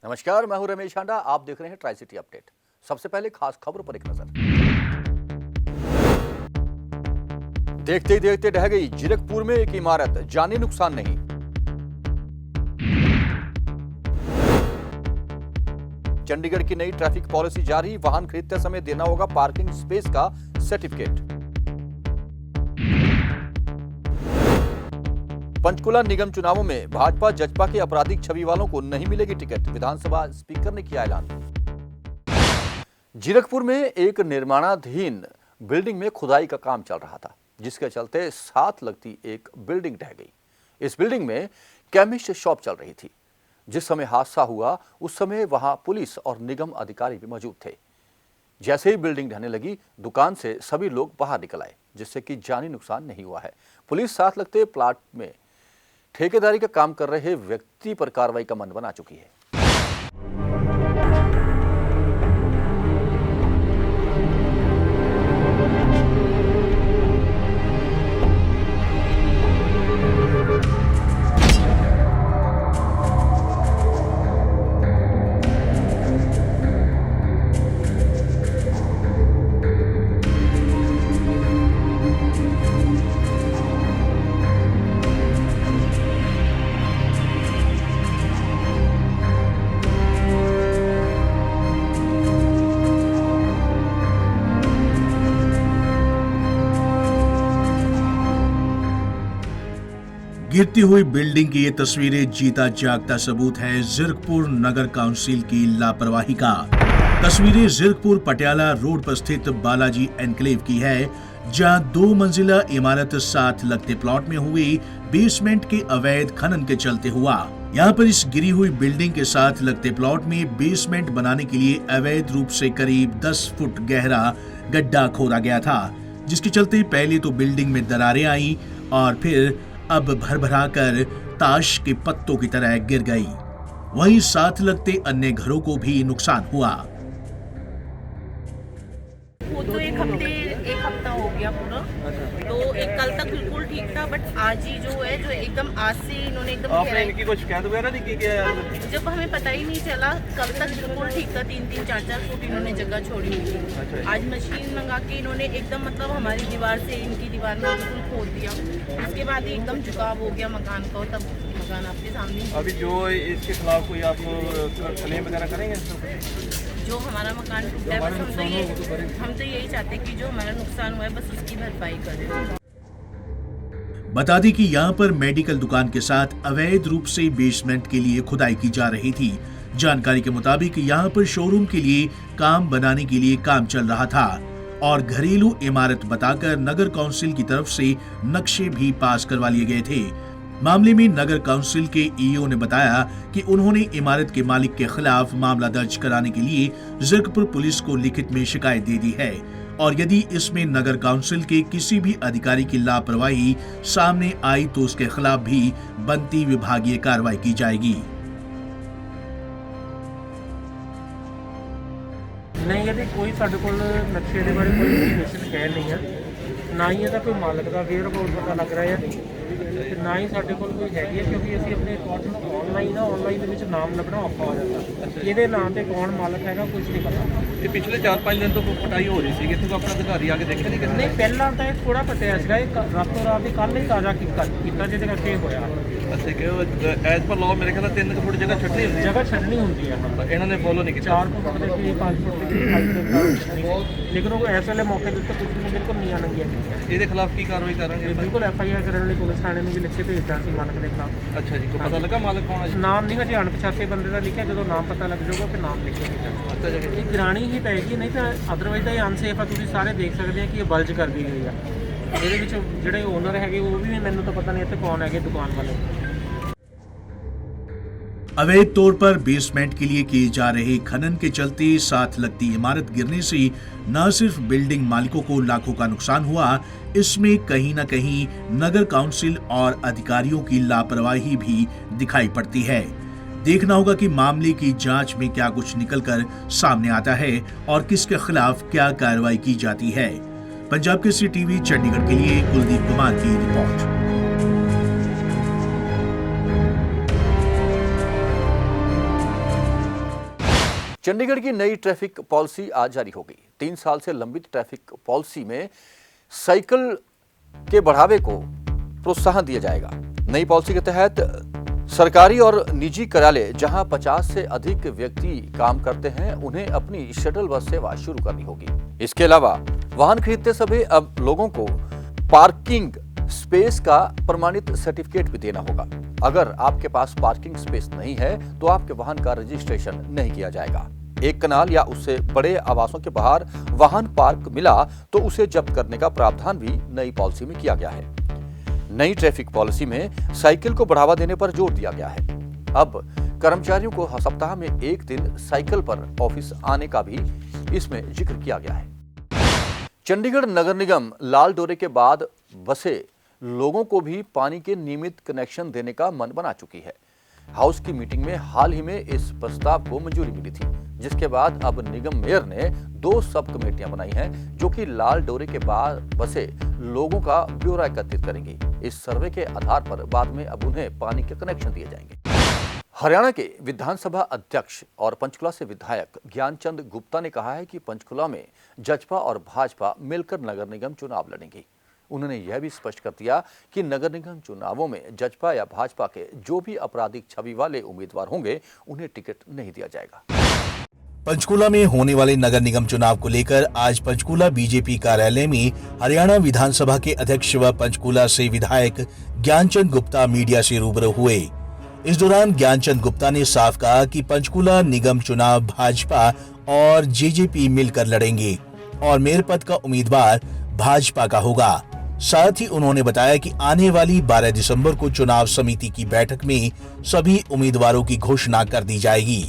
नमस्कार, मैं हूं रमेश हांडा। आप देख रहे हैं ट्राई सिटी अपडेट। सबसे पहले खास खबरों पर एक नजर। देखते ही देखते ढह गई जीरकपुर में एक इमारत, जानी नुकसान नहीं। चंडीगढ़ की नई ट्रैफिक पॉलिसी जारी, वाहन खरीदते समय देना होगा पार्किंग स्पेस का सर्टिफिकेट। पंचकुला निगम चुनावों में भाजपा जजपा के आपराधिक छवि वालों को नहीं मिलेगी टिकट, विधानसभा स्पीकर ने किया ऐलान। जीरकपुर में एक निर्माणाधीन बिल्डिंग में खुदाई का काम चल रहा था, जिसके चलते साथ लगती एक बिल्डिंग ढह गई। इस बिल्डिंग में केमिस्ट शॉप चल रही थी। जिस समय हादसा हुआ उस समय वहां पुलिस और निगम अधिकारी भी मौजूद थे। जैसे ही बिल्डिंग ढहने लगी, दुकान से सभी लोग बाहर निकल आए, जिससे कि जानी नुकसान नहीं हुआ है। पुलिस साथ लगते प्लाट में ठेकेदारी का काम कर रहे व्यक्ति पर कार्रवाई का मन बना चुकी है। गिरती हुई बिल्डिंग की ये तस्वीरें जीता जागता सबूत है जीरकपुर नगर काउंसिल की लापरवाही का। तस्वीरें जीरकपुर पटियाला रोड पर स्थित बालाजी एनक्लेव की है, जहां 2 मंजिला इमारत साथ लगते प्लॉट में हुई बेसमेंट के अवैध खनन के चलते हुआ। यहाँ पर इस गिरी हुई बिल्डिंग के साथ लगते प्लॉट में बेसमेंट बनाने के लिए अवैध रूप से करीब 10 फुट गहरा गड्ढा खोदा गया था, जिसके चलते पहले तो बिल्डिंग में दरारें आई और फिर अब भरभरा कर ताश के पत्तों की तरह गिर गई। वहीं साथ लगते अन्य घरों को भी नुकसान हुआ। वो तो एक हफ्ता हो गया पूरा। तो एक कल तक बिल्कुल ठीक था, बट आज ही जो है जो एकदम आज से इन्होंने एकदम आपने इनकी कोई शिकायत वगैरह नहीं की क्या? जब हमें पता ही नहीं चला, कल तक बिल्कुल ठीक था। 3-3, 4-4 फुट इन्होंने जगह छोड़ी हुई थी। आज मशीन मंगा के इन्होंने एकदम मतलब हमारी दीवार से इनकी दीवार में बिल्कुल खोद दिया। उसके बाद ही एकदम झुकाव हो गया मकान का, तब मकान आपके सामने। अभी जो इसके खिलाफ कोई आप क्लेम वगैरह करेंगे? जो हमारा मकान टूटा है, बस हम तो यही चाहते हैं कि जो हमारा नुकसान हुआ है बस उसकी भरपाई करें। बता दें कि यहाँ पर मेडिकल दुकान के साथ अवैध रूप से बेसमेंट के लिए खुदाई की जा रही थी। जानकारी के मुताबिक यहाँ पर शोरूम के लिए काम बनाने के लिए काम चल रहा था और घरेलू इमारत बताकर नगर काउंसिल की तरफ से नक्शे भी पास करवा लिए गए थे। मामले में नगर काउंसिल के ईओ ने बताया कि उन्होंने इमारत के मालिक के खिलाफ मामला दर्ज कराने के लिए जीरकपुर पुलिस को लिखित में शिकायत दे दी है और यदि इसमें नगर काउंसिल के किसी भी अधिकारी की लापरवाही सामने आई तो उसके खिलाफ भी बनती विभागीय कार्रवाई की जाएगी। नहीं, यदि कोई साडे कोल नक्शे के बारे कोई इन्फॉर्मेशन है नहीं है, ना ही ਇਹਦਾ कोई मालक का वेयर अबाउट पता लग रहा है, ਤੇ ਨਾ ਹੀ ਸਾਡੇ ਕੋਲ ਕੋਈ ਹੈਗੀ ਹੈ, ਕਿਉਂਕਿ ਅਸੀਂ ਆਪਣੇ ਅਕਾਊਂਟ ਨੂੰ ਆਨਲਾਈਨ ਦੇ ਵਿੱਚ ਨਾਮ ਲੱਭਣਾ ਔਖਾ ਹੋ ਜਾਂਦਾ। ਇਹਦੇ ਨਾਮ ਤੇ ਕੌਣ ਮਾਲਕ ਹੈਗਾ ਕੁਝ ਨਹੀਂ ਪਤਾ। ਇਹ ਪਿਛਲੇ 4-5 ਦਿਨ ਤੋਂ ਪਟਾਈ ਹੋ ਰਹੀ ਸੀ, ਇੱਥੇ ਕੋਈ ਆਪਣਾ ਅਧਿਕਾਰੀ ਆ ਕੇ ਦੇਖਿਆ ਨਹੀਂ ਕਿਤੇ? ਨਹੀਂ, ਪਹਿਲਾਂ ਤਾਂ ਇਹ ਥੋੜਾ ਪਟਿਆ ਸੀਗਾ, ਇਹ ਰਾਤੋਂ ਰਾਤ ਹੀ ਕੱਲ ਹੀ ਤਾਜ਼ਾ ਕੀਤਾ ਜਿਹਦੇ ਕਰਕੇ ਹੋਇਆ। ਅੱਛਾ ਕਿ ਐਜ਼ ਪਰ ਲਾਅ ਮੇਰੇ ਖਿਆਲ 3 ਫੁੱਟ ਜਗ੍ਹਾ ਛੱਡਣੀ ਹੁੰਦੀ ਹੈ। ਜਗ੍ਹਾ ਛੱਡਣੀ ਹੁੰਦੀ ਹੈ, ਇਹਨਾਂ ਨੇ ਫੋਲੋ ਨਹੀਂ ਕੀਤਾ। 4 ਫੁੱਟ ਦੇ ਵੀ 5 ਫੁੱਟ ਦੀ ਹਾਈਟ ਦੇ ਲੇਕਿਨ ਉਹ ਇਸ ਵੇਲੇ ਮੌਕੇ ਦੇ ਉੱਤੇ ਕੁਝ ਨਹੀਂ ਬਿਲਕੁਲ ਨਹੀਂ ਆਣਗੀਆਂ। ਇਹਦੇ ਖਿਲਾਫ ਕੀ ਕਾਰਵਾਈ ਕਰਾਂਗੇ? ਬਿਲਕੁਲ FIR ਕਰਨ ਲਈ ਪੁਲਿਸ ਥਾਣੇ ਨੂੰ ਵੀ ਲਿਖੇ ਭੇਜਦਾ ਸੀ ਮਾਲਕ ਦੇ ਖਿਲਾਫ। ਅੱਛਾ ਜੀ, ਕੋਈ ਪਤਾ ਲੱਗਾ ਮਾਲਕ ਕੌਣ ਹੈ ਜੀ? ਨਾਮ ਨਹੀਂ ਹਜੇ ਅਣਪਛਾਤੇ ਬੰਦੇ ਦਾ ਲਿਖਿਆ, ਜਦੋਂ ਨਾਮ ਪਤਾ ਲੱਗ ਜਾਊਗਾ ਫਿਰ ਨਾਮ ਲਿਖਿਆ ਜਾਏਗਾ। ਇਹ ਗਿਰਾਣੀ ਹੀ ਪਏਗੀ, ਨਹੀਂ ਤਾਂ ਅਦਰਵਾਈਜ਼ ਤਾਂ ਇਹ ਅਨਸੇਫ ਆ। ਤੁਸੀਂ ਸਾਰੇ ਦੇਖ ਸਕਦੇ ਆ ਕਿ ਇਹ ਬਲਜ ਕਰ ਦੀ ਗਈ ਆ। ਇਹਦੇ ਵਿੱਚ ਜਿਹੜੇ ਓਨਰ ਹੈਗੇ ਉਹ ਵੀ ਮੈਨੂੰ ਤਾਂ ਪਤਾ नहीं ਇੱਥੇ ਕੌਣ ਹੈਗੇ दुकान वाले। अवैध तौर पर बेसमेंट के लिए किए जा रहे खनन के चलते साथ लगती इमारत गिरने से न सिर्फ बिल्डिंग मालिकों को लाखों का नुकसान हुआ, इसमें कहीं न कहीं नगर काउंसिल और अधिकारियों की लापरवाही भी दिखाई पड़ती है। देखना होगा कि मामले की जांच में क्या कुछ निकलकर सामने आता है और किसके खिलाफ क्या कार्रवाई की जाती है। पंजाब केसरी टीवी चंडीगढ़ के लिए कुलदीप कुमार की रिपोर्ट। चंडीगढ़ की नई ट्रैफिक पॉलिसी आज जारी हो गई। 3 साल से लंबित ट्रैफिक पॉलिसी में साइकिल के बढ़ावे को प्रोत्साहन दिया जाएगा। नई पॉलिसी के तहत सरकारी और निजी कार्यालय जहां 50 से अधिक व्यक्ति काम करते हैं, उन्हें अपनी शटल बस सेवा शुरू करनी होगी। इसके अलावा वाहन खरीदते समय अब लोगों को पार्किंग स्पेस का प्रमाणित सर्टिफिकेट भी देना होगा। अगर आपके पास पार्किंग स्पेस नहीं है तो आपके वाहन का रजिस्ट्रेशन नहीं किया जाएगा। एक कनाल या उससे बड़े आवासों के बाहर वाहन पार्क मिला तो उसे जब्त करने का प्रावधान भी नई पॉलिसी में किया गया है। नई ट्रैफिक पॉलिसी में साइकिल को बढ़ावा देने पर जोर दिया गया है। अब कर्मचारियों को सप्ताह में 1 दिन साइकिल पर ऑफिस आने का भी इसमें जिक्र किया गया है। चंडीगढ़ नगर निगम लाल डोरे के बाद बसे लोगों को भी पानी के नियमित कनेक्शन देने का मन बना चुकी है। हाउस की मीटिंग में हाल ही में इस प्रस्ताव को मंजूरी मिली थी, जिसके बाद अब निगम मेयर ने 2 सब कमेटियां बनाई हैं जो कि लाल डोरे के बाद बसे लोगों का ब्यौरा एकत्रित करेंगी। इस सर्वे के आधार पर बाद में अब उन्हें पानी के कनेक्शन दिए जाएंगे। हरियाणा के विधानसभा अध्यक्ष और पंचकुला से विधायक ज्ञानचंद गुप्ता ने कहा है कि पंचकुला में जजपा और भाजपा मिलकर नगर निगम चुनाव लड़ेंगी। उन्होंने यह भी स्पष्ट कर दिया कि नगर निगम चुनावों में जजपा या भाजपा के जो भी आपराधिक छवि वाले उम्मीदवार होंगे, उन्हें टिकट नहीं दिया जाएगा। पंचकूला में होने वाले नगर निगम चुनाव को लेकर आज पंचकूला बीजेपी कार्यालय में हरियाणा विधानसभा के अध्यक्ष व पंचकूला से विधायक ज्ञानचंद गुप्ता मीडिया से रूबरू हुए। इस दौरान ज्ञानचंद गुप्ता ने साफ कहा कि पंचकूला निगम चुनाव भाजपा और जेजेपी मिलकर लड़ेंगे और मेयर पद का उम्मीदवार भाजपा का होगा। साथ ही उन्होंने बताया कि आने वाली 12 दिसंबर को चुनाव समिति की बैठक में सभी उम्मीदवारों की घोषणा कर दी जाएगी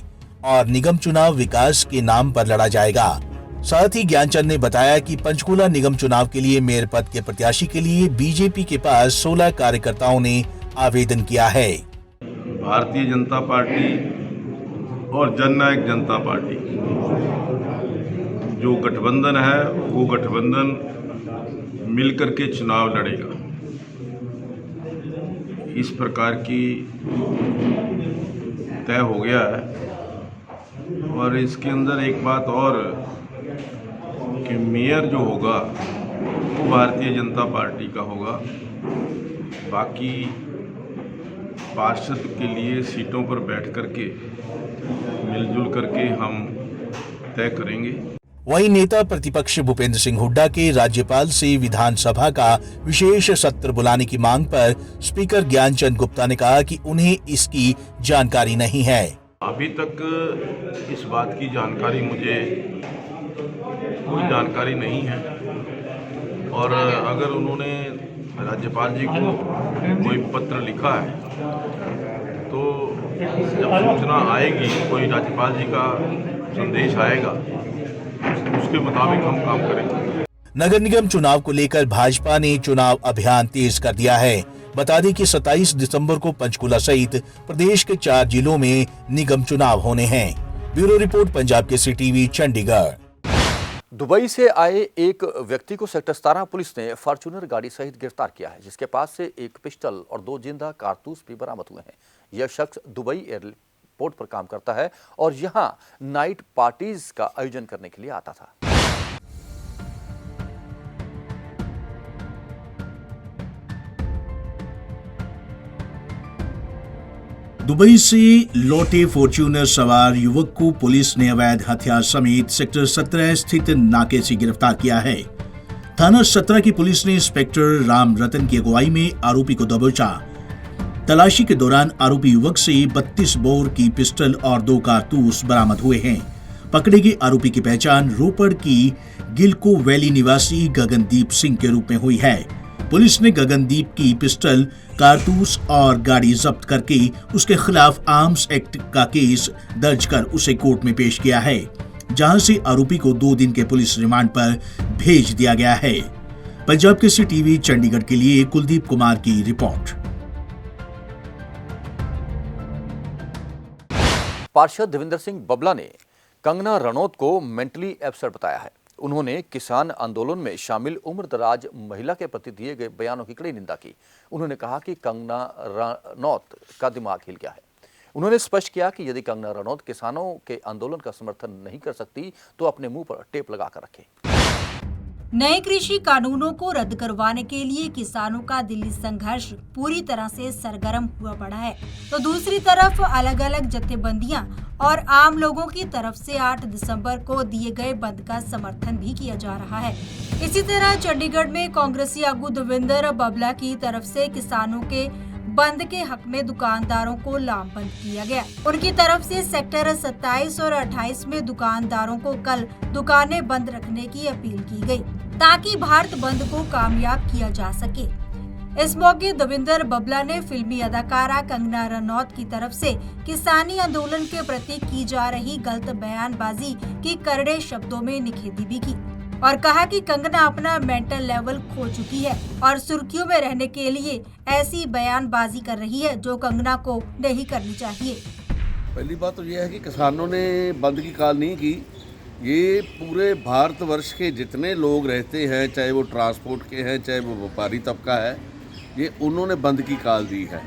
और निगम चुनाव विकास के नाम पर लड़ा जाएगा। साथ ही ज्ञानचंद ने बताया कि पंचकूला निगम चुनाव के लिए मेयर पद के प्रत्याशी के लिए बीजेपी के पास 16 कार्यकर्ताओं ने आवेदन किया है। भारतीय जनता पार्टी और जननायक जनता पार्टी जो गठबंधन है, वो गठबंधन मिलकर के चुनाव लड़ेगा। इस प्रकार की तय हो गया है। और इसके अंदर एक बात और कि मेयर जो होगा वो भारतीय जनता पार्टी का होगा। बाकी पार्षद के लिए सीटों पर बैठ करके मिलजुल करके हम तय करेंगे। वहीं नेता प्रतिपक्ष भूपेंद्र सिंह हुड्डा के राज्यपाल से विधानसभा का विशेष सत्र बुलाने की मांग पर स्पीकर ज्ञानचंद गुप्ता ने कहा कि उन्हें इसकी जानकारी नहीं है। अभी तक इस बात की जानकारी मुझे कोई जानकारी नहीं है और अगर उन्होंने राज्यपाल जी को कोई पत्र लिखा है तो जब सूचना आएगी, कोई राज्यपाल जी का संदेश आएगा, उसके मुताबिक हम काम करेंगे। नगर निगम चुनाव को लेकर भाजपा ने चुनाव अभियान तेज कर दिया है। बता दें कि 27 दिसंबर को पंचकूला सहित प्रदेश के 4 जिलों में निगम चुनाव होने हैं। Bureau report, Punjab Kesari TV, Chandigarh. Dubai से आए एक व्यक्ति को सेक्टर 17 पुलिस ने फॉर्च्यूनर गाड़ी सहित गिरफ्तार किया है, जिसके पास से एक पिस्टल और 2 जिंदा कारतूस भी बरामद हुए हैं। यह शख्स दुबई एयरपोर्ट पर काम करता है और यहां नाइट पार्टीज का आयोजन करने के लिए आता था। दुबई से लौटे फॉर्च्यूनर सवार युवक को पुलिस ने अवैध हथियार समेत सेक्टर 17 स्थित नाके से गिरफ्तार किया है। थाना 17 की पुलिस ने इंस्पेक्टर राम रतन की अगुवाई में आरोपी को दबोचा। तलाशी के दौरान आरोपी युवक से 32 बोर की पिस्टल और 2 कारतूस बरामद हुए हैं। पकड़े गए आरोपी की पहचान रोपड़ की गिलको वैली निवासी गगनदीप सिंह के रूप में हुई है। पुलिस ने गगनदीप की पिस्टल, कारतूस और गाड़ी जब्त करके उसके खिलाफ आर्म्स एक्ट का केस दर्ज कर उसे कोर्ट में पेश किया है, जहां से आरोपी को 2 दिन के पुलिस रिमांड पर भेज दिया गया है। पंजाब केसरी टीवी चंडीगढ़ के लिए कुलदीप कुमार की रिपोर्ट। पार्षद देवेंद्र सिंह बबला ने कंगना रनौत को मेंटली अपसेट बताया है। उन्होंने किसान आंदोलन में शामिल उम्रदराज महिला के प्रति दिए गए बयानों की कड़ी निंदा की। उन्होंने कहा कि कंगना रनौत का दिमाग हिल गया है। उन्होंने स्पष्ट किया कि यदि कंगना रनौत किसानों के आंदोलन का समर्थन नहीं कर सकती तो अपने मुंह पर टेप लगाकर रखे। नए कृषि कानूनों को रद्द करवाने के लिए किसानों का दिल्ली संघर्ष पूरी तरह से सरगर्म हुआ पड़ा है, तो दूसरी तरफ अलग अलग जत्थेबंदियां और आम लोगों की तरफ से 8 दिसंबर को दिए गए बंद का समर्थन भी किया जा रहा है। इसी तरह चंडीगढ़ में कांग्रेसी आगू देवेंद्र बबला की तरफ से किसानों के बंद के हक में दुकानदारों को लामबंद किया गया। उनकी तरफ से सेक्टर 27 और 28 में दुकानदारों को कल दुकानें बंद रखने की अपील की गई, ताकि भारत बंद को कामयाब किया जा सके। इस मौके देवेंद्र बबला ने फिल्मी अदाकारा कंगना रनौत की तरफ से किसानी आंदोलन के प्रति की जा रही गलत बयानबाजी की करड़े शब्दों में निखेधी भी की और कहा कि कंगना अपना मेंटल लेवल खो चुकी है और सुर्खियों में रहने के लिए ऐसी बयानबाजी कर रही है जो कंगना को नहीं करनी चाहिए। पहली बात तो यह है कि किसानों ने बंद की कॉल नहीं की। ये पूरे भारतवर्ष के जितने लोग रहते हैं, चाहे वो ट्रांसपोर्ट के हैं, चाहे वो व्यापारी तबका है, ये उन्होंने बंद की कॉल दी है।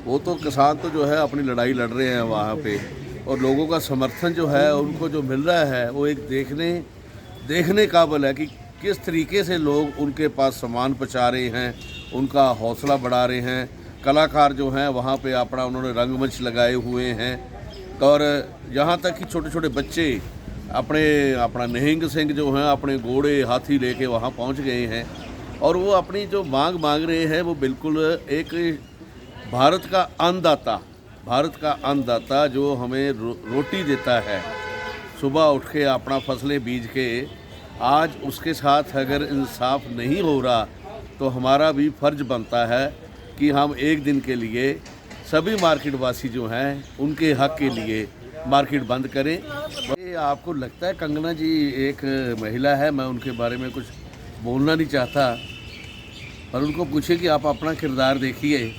वो तो किसान तो जो है अपनी लड़ाई लड़ रहे हैं वहाँ पे, और लोगों का समर्थन जो है उनको जो मिल रहा है वो एक देखने काबिल है कि किस तरीके से लोग उनके पास सामान पहुँचा रहे हैं, उनका हौसला बढ़ा रहे हैं। कलाकार जो हैं वहाँ पे अपना उन्होंने रंगमंच लगाए हुए हैं, और यहाँ तक कि छोटे छोटे बच्चे अपना निहंग सिंह जो हैं अपने घोड़े हाथी लेके वहाँ पहुँच गए हैं, और वो अपनी जो मांग रहे हैं वो बिल्कुल एक भारत का अन्नदाता जो हमें रोटी देता है, सुबह उठ के अपना फसलें बीज के, आज उसके साथ अगर इंसाफ नहीं हो रहा तो हमारा भी फर्ज बनता है कि हम एक दिन के लिए सभी मार्केटवासी जो हैं उनके हक के लिए मार्केट बंद करें। ये आपको लगता है कंगना जी एक महिला है, मैं उनके बारे में कुछ बोलना नहीं चाहता, पर उनको पूछे कि आप अपना किरदार देखिए,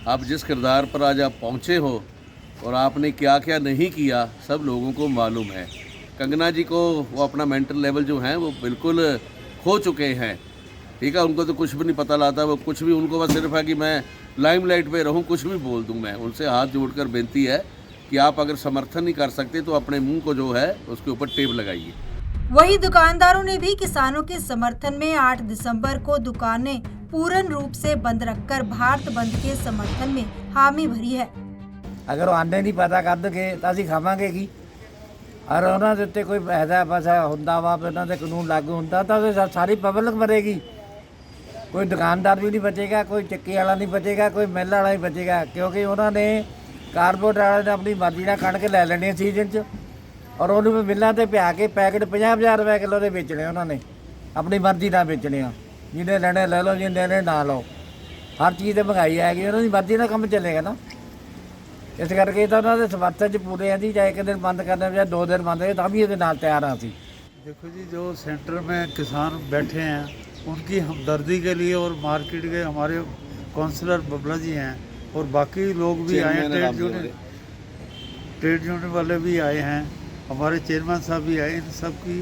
आप जिस किरदार पर आज आप पहुँचे हो और आपने क्या क्या नहीं किया सब लोगों को मालूम है। कंगना जी को वो अपना मेंटल लेवल जो है वो बिल्कुल खो चुके हैं, ठीक है। उनको तो कुछ भी नहीं पता लगता, वो कुछ भी, उनको बस सिर्फ है कि मैं लाइमलाइट पे रहूं, कुछ भी बोल दूं। मैं उनसे हाथ जोड़कर बेनती है कि आप अगर समर्थन नहीं कर सकते तो अपने मुंह को जो है उसके ऊपर टेप लगाइए। वहीं दुकानदारों ने भी किसानों के समर्थन में 8 दिसंबर को दुकानें पूर्ण रूप से बंद रखकर भारत बंद के समर्थन में हामी भरी है। अगर वो आंडे नहीं पैदा कर देंगे तो ਅਸੀਂ ਖਾਵਾਂਗੇ ਕੀ, और ਉਹਨਾਂ ਦੇ ਉੱਤੇ ਕੋਈ ਪੈਸਾ ਹੁੰਦਾ ਵਾ, ਉਹਨਾਂ ਦੇ ਕਾਨੂੰਨ ਲਾਗੂ ਹੁੰਦਾ ਤਾਂ ਸਾਰੀ ਪਬਲਿਕ ਮਰੇਗੀ। ਕੋਈ ਦੁਕਾਨਦਾਰ ਵੀ ਨਹੀਂ ਬਚੇਗਾ, ਕੋਈ ਚੱਕੀ ਵਾਲਾ ਨਹੀਂ ਬਚੇਗਾ, ਕੋਈ ਮਿੱਲ ਵਾਲਾ ਨਹੀਂ ਬਚੇਗਾ, ਕਿਉਂਕਿ ਉਹਨਾਂ ਨੇ ਕਾਰਪੋਰੇਟ ਵਾਲੇ ਨੇ ਆਪਣੀ ਮਰਜ਼ੀ ਨਾਲ ਕਣਕ ਲੈ ਲੈਣੀ ਹੈ ਸੀਜ਼ਨ 'ਚ, ਔਰ ਉਹਨੂੰ ਮਿੱਲਾਂ ਤੇ ਪਿਆ ਕੇ ਪੈਕਟ 50,000 ਰੁਪਏ ਕਿਲੋ ਦੇ ਵੇਚਣੇ ਉਹਨਾਂ ਨੇ, ਆਪਣੀ ਮਰਜ਼ੀ ਨਾਲ ਵੇਚਣੇ ਆ। ਜਿਹਨੇ ਲੈਣੇ ਲੈ ਲਓ, ਜਿਹਨੇ ਲੈਣੇ ਨਾ ਲਓ। ਹਰ ਚੀਜ਼ ਤੇ ਮਹਿੰਗਾਈ ਆਏਗੀ, ਉਹਨਾਂ ਦੀ ਮਰਜ਼ੀ ਨਾਲ ਕੰਮ ਚੱਲੇਗਾ ਨਾ। इस करके तो उन्होंने समर्थन पूरे हैं जी, चाहे एक दिन बंद करने या 2 दिन बंद है तभी ये तैयार हैं। देखो जी, जो सेंटर में किसान बैठे हैं उनकी हमदर्दी के लिए और मार्केट के हमारे काउंसलर बबला जी हैं और बाकी लोग भी आए हैं, ट्रेड यूनियन वाले भी आए हैं, हमारे चेयरमैन साहब भी आए। इन सब की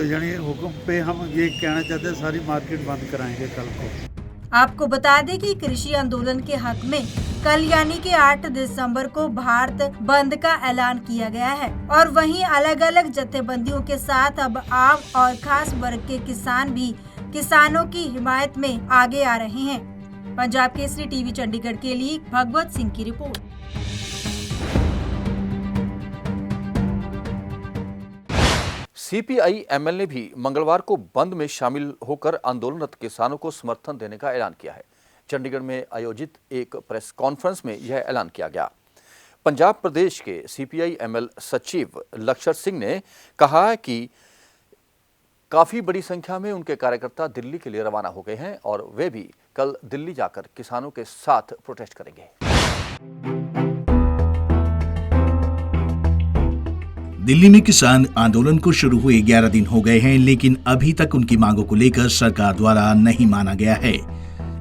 यानी हुक्म पे हम ये कहना चाहते हैं सारी मार्केट बंद कराएंगे कल को। आपको बता दें कि कृषि आंदोलन के हक में कल यानी कि 8 दिसंबर को भारत बंद का ऐलान किया गया है, और वहीं अलग अलग जत्थेबंदियों के साथ अब आम और खास वर्ग के किसान भी किसानों की हिमायत में आगे आ रहे हैं। पंजाब केसरी टीवी चंडीगढ़ के लिए भगवत सिंह की रिपोर्ट। सीपीआई एमएल ने भी मंगलवार को बंद में शामिल होकर आंदोलनरत किसानों को समर्थन देने का ऐलान किया है। चंडीगढ़ में आयोजित एक प्रेस कॉन्फ्रेंस में यह ऐलान किया गया। पंजाब प्रदेश के सीपीआई एमएल सचिव लक्षर सिंह ने कहा कि काफी बड़ी संख्या में उनके कार्यकर्ता दिल्ली के लिए रवाना हो गए हैं और वे भी कल दिल्ली जाकर किसानों के साथ प्रोटेस्ट करेंगे। दिल्ली में किसान आंदोलन को शुरू हुए 11 दिन हो गए हैं, लेकिन अभी तक उनकी मांगों को लेकर सरकार द्वारा नहीं माना गया है।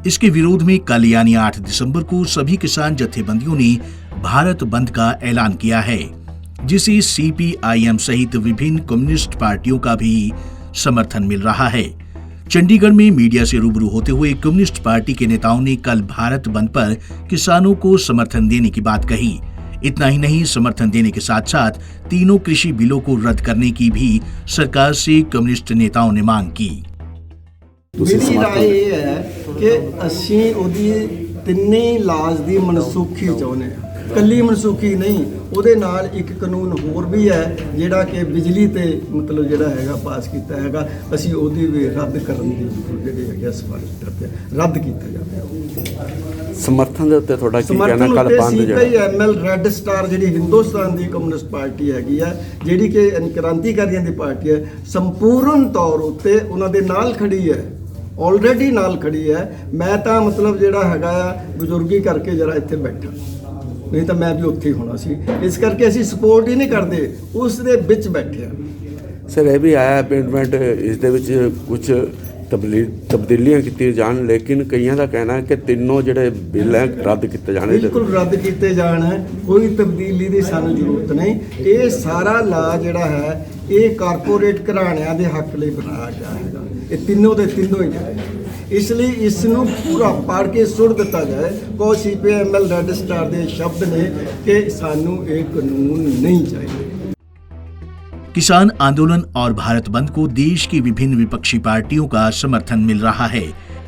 इसके विरोध में कल यानी 8 दिसंबर को सभी किसान जत्थेबंदियों ने भारत बंद का ऐलान किया है, जिसे सीपीआईएम सहित विभिन्न कम्युनिस्ट पार्टियों का भी समर्थन मिल रहा है। चंडीगढ़ में मीडिया से रूबरू होते हुए कम्युनिस्ट पार्टी के नेताओं ने कल भारत बंद पर किसानों को समर्थन देने की बात कही। इतना ही नहीं, समर्थन देने के साथ साथ तीनों कृषि बिलों को रद्द करने की भी सरकार से कम्युनिस्ट नेताओं ने मांग की। मेरी राय ये है कि ਅਸੀਂ ਉਹਦੀ ਤਿੰਨੇ ਲਾਜ਼ ਦੀ ਮਨਸੂਖੀ ਚਾਹੁੰਦੇ ਹਾਂ, ਕੱਲੀ ਮਨਸੂਖੀ ਨਹੀਂ, ਉਹਦੇ ਨਾਲ ਇੱਕ ਕਾਨੂੰਨ ਹੋਰ ਵੀ ਹੈ ਜਿਹੜਾ ਕਿ ਬਿਜਲੀ ਤੇ ਮਤਲਬ ਜਿਹੜਾ ਹੈਗਾ ਪਾਸ ਕੀਤਾ ਹੈਗਾ, ਅਸੀਂ ਉਹਦੀ ਵੀ ਰੱਦ ਕਰਨ ਦੀ ਜਿਹੜੀ ਹੈਗਾ ਸਿਫਾਰਿਸ਼ ਕਰਦੇ ਹਾਂ, ਰੱਦ ਕੀਤਾ ਜਾਵੇ। ਸਮਰਥਨ ਦੇ ਉੱਤੇ ਤੁਹਾਡਾ ਕੀ ਕਹਿਣਾ? ਕੱਲ ਬੰਦ ਜਿਹੜਾ CPIML ਰੈੱਡ ਸਟਾਰ ਜਿਹੜੀ ਹਿੰਦੁਸਤਾਨ ਦੀ ਕਮਿਊਨਿਸਟ ਪਾਰਟੀ ਹੈਗੀ ਹੈ, ਜਿਹੜੀ ਕਿ ਕ੍ਰਾਂਤੀਕਾਰੀਆਂ ਦੀ ਪਾਰਟੀ ਹੈ, ਸੰਪੂਰਨ ਤੌਰ ਉੱਤੇ ਉਹਨਾਂ ਦੇ ਨਾਲ ਖੜੀ ਹੈ, ਆਲਰੇਡੀ ਨਾਲ ਖੜੀ ਹੈ। ਮੈਂ ਤਾਂ ਮਤਲਬ ਜਿਹੜਾ ਹੈਗਾ ਆ ਬਜ਼ੁਰਗੀ ਕਰਕੇ ਜਰਾ ਇੱਥੇ ਬੈਠਾ, ਨਹੀਂ ਤਾਂ ਮੈਂ ਵੀ ਉੱਥੇ ਹੀ ਹੋਣਾ ਸੀ। ਇਸ ਕਰਕੇ ਅਸੀਂ ਸਪੋਰਟ ਹੀ ਨਹੀਂ ਕਰਦੇ, ਉਸ ਦੇ ਵਿੱਚ ਬੈਠੇ ਹਾਂ। ਸਰ ਇਹ ਵੀ ਆਇਆ ਅਪਾਇੰਟਮੈਂਟ, ਇਸ ਦੇ ਵਿੱਚ ਕੁਝ ਤਬਦੀਲੀਆਂ ਕੀਤੀਆਂ ਜਾਣ, ਲੇਕਿਨ ਕਈਆਂ ਦਾ ਕਹਿਣਾ ਹੈ ਕਿ ਤਿੰਨੋਂ ਜਿਹੜੇ ਬਿੱਲ ਹੈ ਰੱਦ ਕੀਤੇ ਜਾਣੇ। ਬਿਲਕੁਲ ਰੱਦ ਕੀਤੇ ਜਾਣ, ਕੋਈ ਤਬਦੀਲੀ ਦੀ ਸਾਨੂੰ ਜ਼ਰੂਰਤ ਨਹੀਂ। ਇਹ ਸਾਰਾ ਲਾ ਜਿਹੜਾ ਹੈ ਇਹ ਕਾਰਪੋਰੇਟ ਘਰਾਣਿਆਂ ਦੇ ਹੱਕ ਲਈ ਬਣਾਇਆ ਗਿਆ ਹੈਗਾ, ਇਹ ਤਿੰਨੋਂ ਦੇ ਤਿੰਨੋਂ ਹੀ ਜਾਏ। ਇਸ ਲਈ ਇਸ ਨੂੰ ਪੂਰਾ ਪਾੜ ਕੇ ਸੁੱਟ ਦਿੱਤਾ ਜਾਏ। ਕੋਈ CPIML ਰੈੱਡ ਸਟਾਰ ਦੇ ਸ਼ਬਦ ਨੇ ਕਿ ਸਾਨੂੰ ਇਹ ਕਾਨੂੰਨ ਨਹੀਂ ਚਾਹੀਦਾ। किसान आंदोलन और भारत बंद को देश की विभिन्न विपक्षी पार्टियों का समर्थन मिल रहा है।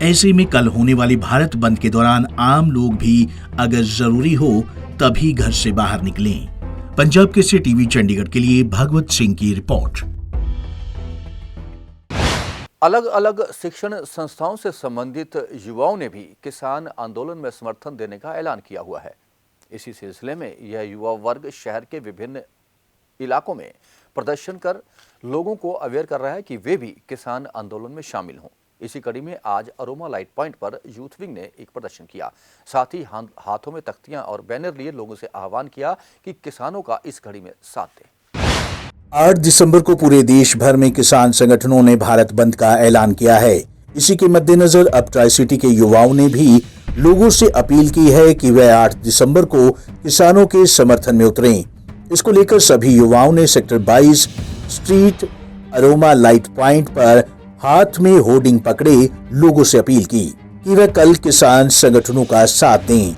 ऐसे में कल होने वाली भारत बंद के दौरान आम लोग भी अगर जरूरी हो तभी घर से बाहर निकलें। पंजाब केसरी टीवी चंडीगढ़ के लिए भगवत सिंह की रिपोर्ट। अलग अलग शिक्षण संस्थाओं से संबंधित युवाओं ने भी किसान आंदोलन में समर्थन देने का ऐलान किया हुआ है। इसी सिलसिले में यह युवा वर्ग शहर के विभिन्न इलाकों में प्रदर्शन कर लोगों को अवेयर कर रहा है कि वे भी किसान आंदोलन में शामिल हों। इसी कड़ी में आज अरोमा लाइट पॉइंट पर यूथ विंग ने एक प्रदर्शन किया, साथ ही हाथों में तख्तियां और बैनर लिए लोगों से आह्वान किया कि किसानों का इस घड़ी में साथ दें। 8 दिसंबर को पूरे देश भर में किसान संगठनों ने भारत बंद का ऐलान किया है। इसी के मद्देनजर अब ट्राई सिटी के युवाओं ने भी लोगों से अपील की है कि वे 8 दिसंबर को किसानों के समर्थन में उतरें। इसको लेकर सभी युवाओं ने sector 22 street aroma light point पर हाथ में होर्डिंग पकड़े लोगों से अपील की कि वे कल किसान संगठनों का साथ दें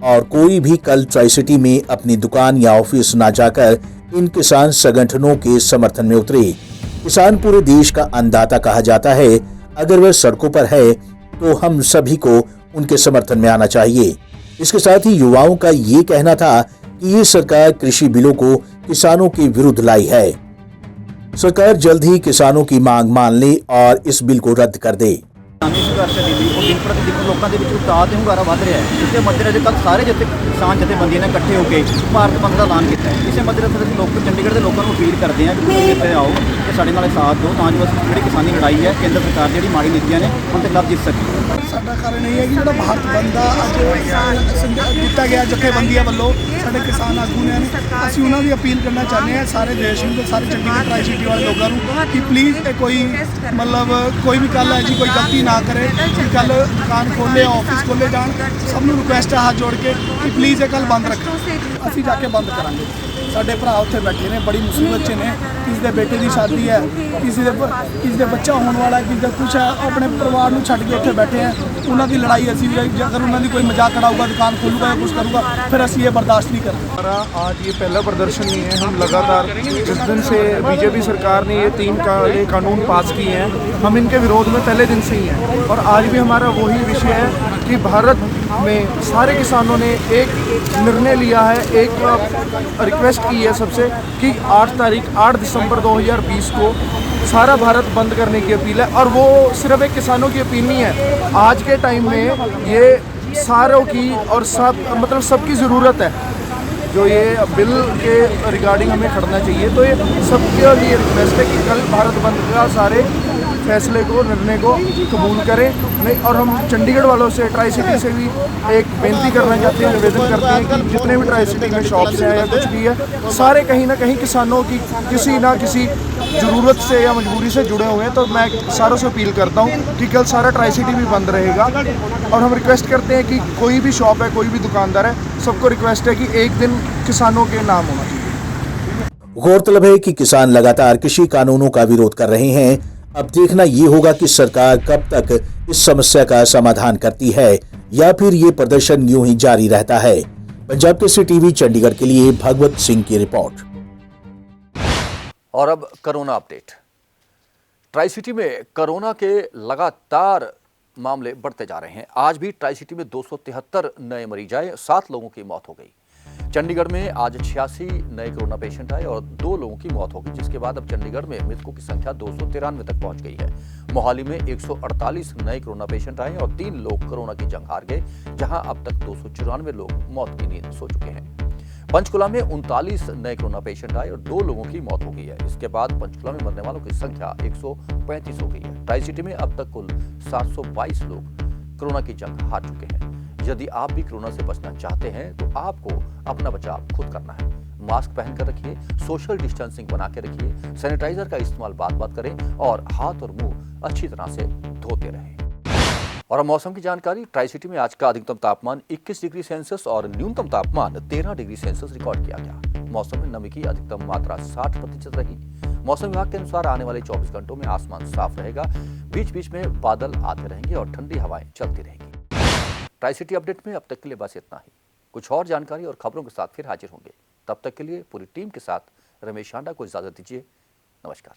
और कोई भी कल ट्राई सिटी में अपनी दुकान या ऑफिस ना जाकर इन किसान संगठनों के समर्थन में उतरे। किसान पूरे देश का अन्नदाता कहा जाता है, अगर वह सड़कों पर है तो हम सभी को उनके समर्थन में आना चाहिए। इसके साथ ही युवाओं का ये कहना था कि ये सरकार कृषि बिलों को किसानों के विरुद्ध लाई है। सरकार जल्द ही किसानों की मांग मान ले और इस बिल को रद्द कर दे। संघर्ष रैली ਉਹ ਦਿਨ ਪ੍ਰਤੀ ਦਿਨ ਲੋਕਾਂ ਦੇ ਵਿੱਚ ਉਤਸ਼ਾਹ ਤੇ ਹੁੰਗਾਰਾ ਵੱਧ ਰਿਹਾ ਹੈ। ਇਸੇ ਮੱਦੇਨਜ਼ਰ ਕੱਲ੍ਹ ਸਾਰੇ ਕਿਸਾਨ ਜਥੇਬੰਦੀਆਂ ਨੇ ਇਕੱਠੇ ਹੋ ਕੇ ਭਾਰਤ ਬੰਦ ਦਾ ਐਲਾਨ ਕੀਤਾ ਹੈ। ਇਸੇ ਮੱਦੇਨਜ਼ਰ ਅਸੀਂ ਲੋਕ ਚੰਡੀਗੜ੍ਹ ਦੇ ਲੋਕਾਂ ਨੂੰ ਅਪੀਲ ਕਰਦੇ ਹਾਂ ਕਿ ਤੁਸੀਂ ਇੱਥੇ ਆਓ ਤੇ ਸਾਡੇ ਨਾਲ ਸਾਥ ਦਿਓ ਤਾਂ ਜੋ ਅਸੀਂ ਜਿਹੜੀ ਕਿਸਾਨੀ ਲੜਾਈ ਹੈ ਕੇਂਦਰ ਸਰਕਾਰ ਦੀ ਜਿਹੜੀ ਮਾੜੀ ਨੀਤੀਆਂ ਨੇ ਉਹਨਾਂ ਤੇ ਲੱਭ ਜਿੱਤ ਸਕੀਏ। ਸਾਡਾ ਕਾਰਨ ਇਹ ਹੈ ਕਿ ਜਿਹੜਾ ਭਾਰਤ ਬੰਦ ਦਾ ਅੱਜ ਦਿੱਤਾ ਗਿਆ ਜਥੇਬੰਦੀਆਂ ਵੱਲੋਂ ਸਾਡੇ ਕਿਸਾਨ ਆਗੂ ਨੇ, ਅਸੀਂ ਉਹਨਾਂ ਦੀ ਅਪੀਲ ਕਰਨਾ ਚਾਹੁੰਦੇ ਹਾਂ ਸਾਰੇ ਦੇਸ਼ ਨੂੰ ਤੇ ਸਾਰੇ ਚੰਡੀਗੜ੍ਹ ਟਰਾਈ ਸਿਟੀ ਵਾਲੇ ਲੋਕਾਂ ਨੂੰ ਕਿ ਪਲੀਜ਼ ਇਹ ਕੋਈ ਮਤਲਬ ਕੋਈ ਵੀ ਕੱਲ੍ਹ ਹੈ ਜੀ ਕੋਈ ਗਲਤੀ ਨਾ ਕਰੇ ਕਿ ਕੱਲ ਦੁਕਾਨ ਖੋਲੇ ਆਫਿਸ ਖੋਲੇ ਜਾਣ। ਸਭ ਨੂੰ ਰਿਕੁਐਸਟ ਹੈ ਹੱਥ ਜੋੜ ਕੇ ਕਿ ਪਲੀਜ਼ ਇਹ ਕੱਲ ਬੰਦ ਰੱਖੋ। ਅਸੀਂ ਜਾ ਕੇ ਬੰਦ ਕਰਾਂਗੇ। ਸਾਡੇ ਭਰਾ ਉੱਥੇ ਬੈਠੇ ਨੇ, ਬੜੀ ਮੁਸੀਬਤ 'ਚ ਨੇ, ਕਿਸੇ ਦੇ ਬੇਟੇ ਦੀ ਸ਼ਾਦੀ ਹੈ, ਕਿਸੇ ਦੇ ਬੱਚਾ ਹੋਣ ਵਾਲਾ ਹੈ, ਕਿਸੇ ਦਾ ਕੁਛ ਹੈ, ਆਪਣੇ ਪਰਿਵਾਰ ਨੂੰ ਛੱਡ ਕੇ ਉੱਥੇ ਬੈਠੇ ਆ। ਉਹਨਾਂ ਦੀ ਲੜਾਈ ਅਸੀਂ ਵੀ ਅਗਰ ਉਹਨਾਂ ਦੀ ਕੋਈ ਮਜ਼ਾਕ ਉਡਾਊਗਾ, दुकान खोलूगा या कुछ करूँगा, फिर असं ये बर्दाश्त नहीं करेंगे। हमारा आज ये पहला प्रदर्शन नहीं है। हम लगातार जिस दिन से बीजेपी सरकार ने ये 3 कानून पास किए हैं, हम इनके विरोध में पहले दिन से ही हैं और आज भी हमारा वही विषय है कि भारत में सारे किसानों ने एक निर्णय लिया है, एक रिक्वेस्ट की है सबसे कि 8 दिसंबर 2020 को सारा भारत बंद करने की अपील है। और वो सिर्फ एक किसानों की अपील नहीं है, आज के टाइम में ये सारों की और सब मतलब सबकी ज़रूरत है। जो ये बिल के रिगार्डिंग हमें खड़ना चाहिए, तो ये सबके लिए रिक्वेस्ट है कि कल भारत बंद का सारे फैसले को, निर्णय को कबूल करें। नहीं, और हम चंडीगढ़ वालों से, ट्राई सिटी से भी एक बेनती करना चाहते हैं, निवेदन करते हैं कि जितने भी ट्राई सिटी में शॉप्स हैं या कुछ भी है, सारे कहीं ना कहीं किसानों की किसी ना किसी ज़रूरत से या मजबूरी से जुड़े हुए हैं। तो मैं सारों से अपील करता हूँ कि कल सारा ट्राई सिटी भी बंद रहेगा और हम रिक्वेस्ट करते हैं कि कोई भी शॉप है, कोई भी दुकानदार है, सबको रिक्वेस्ट है कि एक दिन किसानों के नाम होना चाहिए। गौरतलब है कि किसान लगातार कृषि कानूनों का विरोध कर रहे हैं। अब देखना ये होगा कि सरकार कब तक इस समस्या का समाधान करती है या फिर ये प्रदर्शन यूं ही जारी रहता है। पंजाब केसरी टीवी चंडीगढ़ के लिए भागवत सिंह की रिपोर्ट। और अब कोरोना अपडेट। ट्राई सिटी में कोरोना के लगातार मामले बढ़ते जा रहे हैं। आज भी ट्राई सिटी में 273 नए मरीज आए, 7 लोगों की मौत हो गई। चंडीगढ़ में आज 86 नए कोरोना पेशेंट आए और 2 लोगों की मौत हो गई, जिसके बाद अब चंडीगढ़ में मृतकों की संख्या 293 तक पहुंच गई है। मोहाली में 148 नए कोरोना पेशेंट आए और 3 लोग कोरोना की जंग हार गए, जहां अब तक 294 लोग मौत की नींद सो चुके हैं। पंचकुला में 39 नए कोरोना पेशेंट आए और 2 लोगों की मौत हो गई है। इसके बाद पंचकुला में मरने वालों की संख्या 135 हो गई है। ट्राई सिटी में अब तक कुल 722 लोग कोरोना की जंग हार चुके हैं। यदि आप भी कोरोना से बचना चाहते हैं तो आपको अपना बचाव खुद करना है। मास्क पहनकर रखिए, सोशल डिस्टेंसिंग बना के रखिए, सैनिटाइजर का इस्तेमाल बात करें और हाथ और मुंह अच्छी तरह से धोते रहें। और अब मौसम की जानकारी। ट्राई सिटी में आज का अधिकतम तापमान 21 डिग्री सेल्सियस और न्यूनतम तापमान 13 डिग्री सेल्सियस रिकॉर्ड किया गया। मौसम में नमी की अधिकतम मात्रा 60% रही। मौसम विभाग के अनुसार आने वाले 24 घंटों में आसमान साफ रहेगा, बीच बीच में बादल आते रहेंगे और ठंडी हवाएं चलती रहेंगी। ट्राई सिटी अपडेट में अब तक के लिए बस इतना ही। कुछ और जानकारी और खबरों के साथ फिर हाजिर होंगे। तब तक के लिए पूरी टीम के साथ रमेश आंडा को इजाजत दीजिए। नमस्कार।